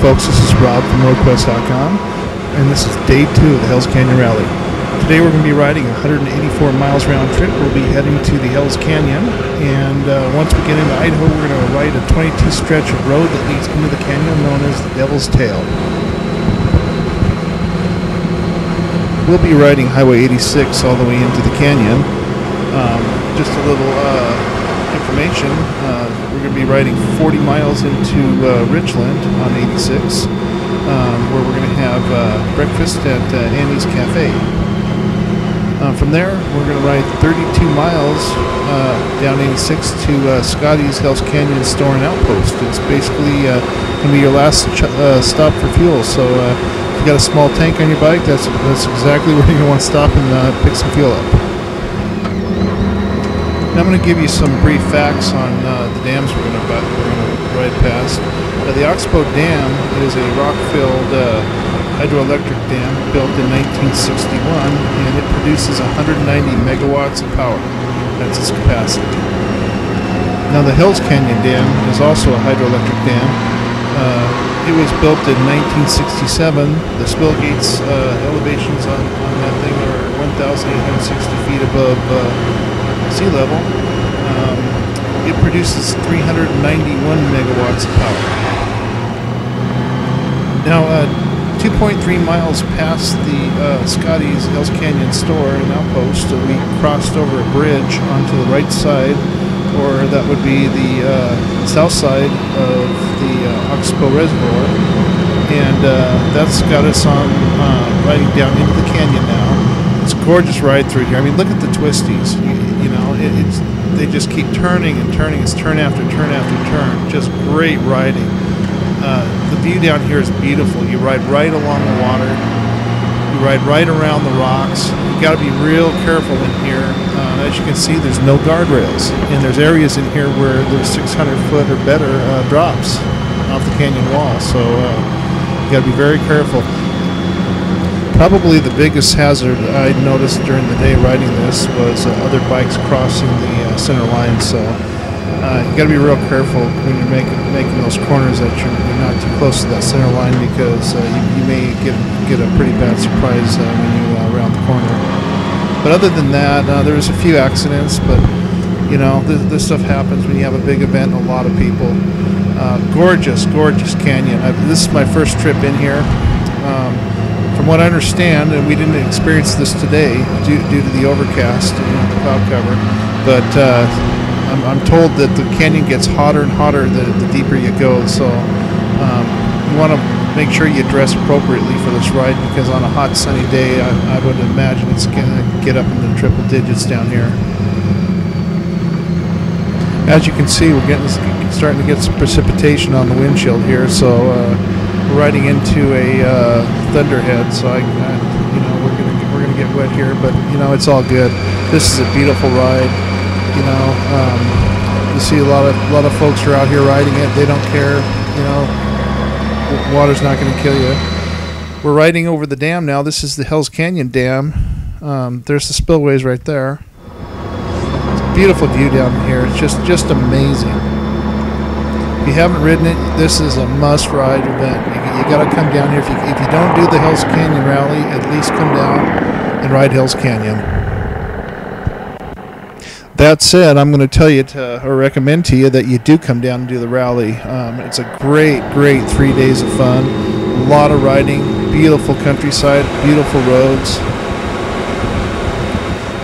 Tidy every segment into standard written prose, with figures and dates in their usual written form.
folks, this is Rob from RoadQuest.com, and this is day 2 of the Hells Canyon Rally. Today we're going to be riding 184 miles round trip. We'll be heading to the Hells Canyon, and once we get into Idaho, we're going to ride a 22 stretch of road that leads into the canyon known as the Devil's Tail. We'll be riding Highway 86 all the way into the canyon. Just a little information, we're going to be riding 40 miles into Richland on 86, where we're going to have breakfast at Annie's Cafe. From there, we're going to ride 32 miles down 86 to Scotty's Hells Canyon Store and Outpost. It's basically going to be your last stop for fuel, so if you got a small tank on your bike, that's exactly where you're going to want to stop and pick some fuel up. Now I'm going to give you some brief facts on the dams we're going to ride past. The Oxbow Dam is a rock-filled hydroelectric dam built in 1961, and it produces 190 megawatts of power. That's its capacity. Now the Hells Canyon Dam is also a hydroelectric dam. It was built in 1967. The spill gates elevations on that thing are 1,860 feet above sea level. It produces 391 megawatts of power. Now, 2.3 miles past the Scotty's Hells Canyon Store and Outpost, we crossed over a bridge onto the right side, or that would be the south side of the Oxbow Reservoir, and that's got us on riding down into the canyon now. It's a gorgeous ride through here. I mean, look at the twisties. You know, they just keep turning and turning. It's turn after turn after turn. Just great riding. The view down here is beautiful. You ride right along the water. You ride right around the rocks. You got to be real careful in here. As you can see, there's no guardrails, and there's areas in here where there's 600 foot or better drops off the canyon wall. So you got to be very careful. Probably the biggest hazard I noticed during the day riding this was other bikes crossing the center line. So you got to be real careful when you're making those corners that you're not too close to that center line, because you may get a pretty bad surprise when you round the corner. But other than that, there was a few accidents, but you know, this stuff happens when you have a big event and a lot of people. Gorgeous canyon. This is my first trip in here. From what I understand, and we didn't experience this today due to the overcast and the cloud cover, but I'm told that the canyon gets hotter and hotter the deeper you go, so you want to make sure you dress appropriately for this ride, because on a hot sunny day I would imagine it's going to get up into the triple digits down here. As you can see, we're starting to get some precipitation on the windshield here, so we're riding into a thunderhead, so you know, we're gonna get wet here, but you know, it's all good. This is a beautiful ride. You know, you see a lot of folks are out here riding it. They don't care. You know, water's not going to kill you. We're riding over the dam now. This is the Hells Canyon Dam. There's the spillways right there. It's a beautiful view down here. It's just amazing. If you haven't ridden it, this is a must-ride event. You got to come down here. If you don't do the Hells Canyon Rally, at least come down and ride Hells Canyon. That said, I'm going to tell you or recommend to you that you do come down and do the rally. It's a great 3 days of fun. A lot of riding, beautiful countryside, beautiful roads.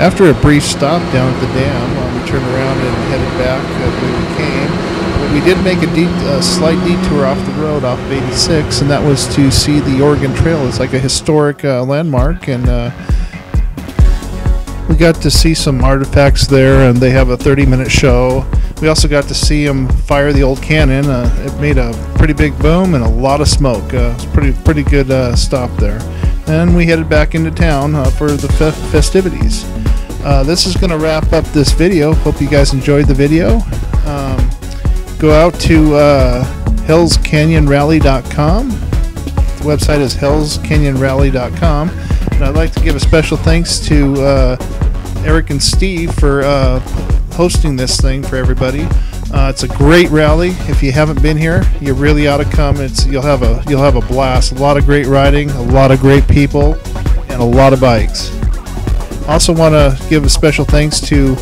After a brief stop down at the dam, we turned around and headed back where we came. We did make a slight detour off the road off of 86, and that was to see the Oregon Trail. It's like a historic landmark, and we got to see some artifacts there, and they have a 30-minute show. We also got to see them fire the old cannon. It made a pretty big boom and a lot of smoke. It's pretty good stop there. And we headed back into town for the festivities. This is going to wrap up this video. Hope you guys enjoyed the video. Go out to hellscanyonrally.com. The website is hellscanyonrally.com. And I'd like to give a special thanks to Eric and Steve for hosting this thing for everybody. It's a great rally. If you haven't been here, you really ought to come. You'll have a blast. A lot of great riding, a lot of great people, and a lot of bikes. Also want to give a special thanks to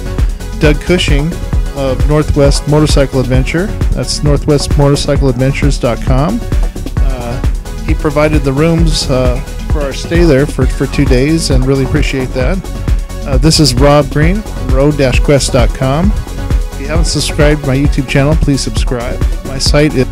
Doug Cushing of Northwest Motorcycle Adventure. That's northwestmotorcycleadventures.com. He provided the rooms for our stay there for 2 days, and really appreciate that. This is Rob Green from road-quest.com. If you haven't subscribed to my YouTube channel, please subscribe. My site is